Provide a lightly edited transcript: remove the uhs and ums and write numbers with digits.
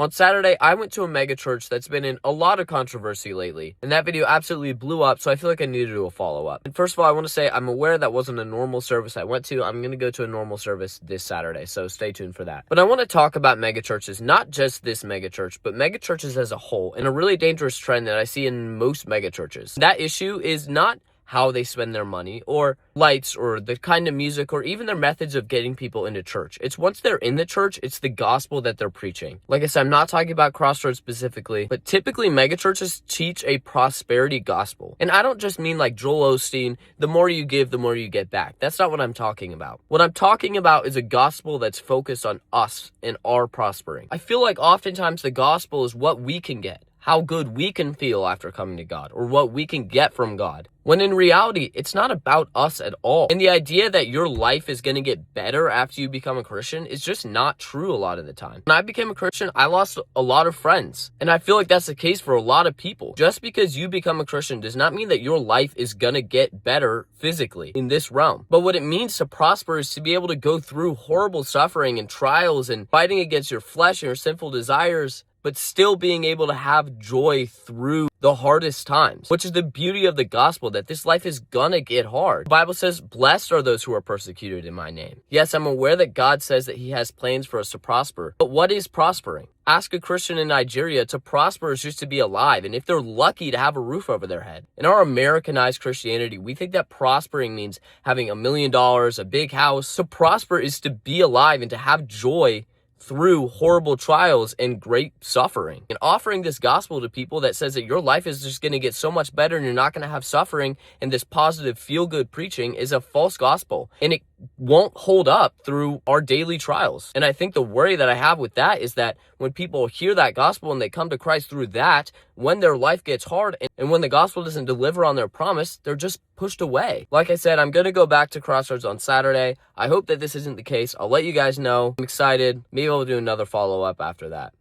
On Saturday, I went to a mega church that's been in a lot of controversy lately, and that video absolutely blew up, so I feel like I need to do a follow-up. And first of all, I want to say I'm aware that wasn't a normal service I went to. I'm going to go to a normal service this Saturday, so stay tuned for that. But I want to talk about mega churches, not just this mega church, but mega churches as a whole, and a really dangerous trend that I see in most mega churches. That issue is not how they spend their money, or lights, or the kind of music, or even their methods of getting people into church. It's once they're in the church, it's the gospel that they're preaching. Like I said, I'm not talking about Crossroads specifically, but typically mega churches teach a prosperity gospel. And I don't just mean like Joel Osteen, the more you give, the more you get back. That's not what I'm talking about. What I'm talking about is a gospel that's focused on us and our prospering. I feel like oftentimes the gospel is what we can get, how good we can feel after coming to God, or what we can get from God. When in reality, it's not about us at all. And the idea that your life is going to get better after you become a Christian is just not true a lot of the time. When I became a Christian, I lost a lot of friends. And I feel like that's the case for a lot of people. Just because you become a Christian does not mean that your life is going to get better physically in this realm. But what it means to prosper is to be able to go through horrible suffering and trials and fighting against your flesh and your sinful desires, but still being able to have joy through the hardest times, which is the beauty of the gospel, that this life is gonna get hard. The Bible says, blessed are those who are persecuted in my name. Yes, I'm aware that God says that he has plans for us to prosper, but what is prospering? Ask a Christian in Nigeria. To prosper is just to be alive, and if they're lucky, to have a roof over their head. In our Americanized Christianity, we think that prospering means having $1 million, a big house. To prosper is to be alive and to have joy through horrible trials and great suffering. And offering this gospel to people that says that your life is just going to get so much better and you're not going to have suffering, and this positive feel-good preaching is a false gospel, and it won't hold up through our daily trials. And I think the worry that I have with that is that when people hear that gospel and they come to Christ through that, when their life gets hard and when the gospel doesn't deliver on their promise, they're just pushed away. Like I said, I'm going to go back to Crossroads on Saturday. I hope that this isn't the case. I'll let you guys know. I'm excited. Maybe I'll do another follow-up after that.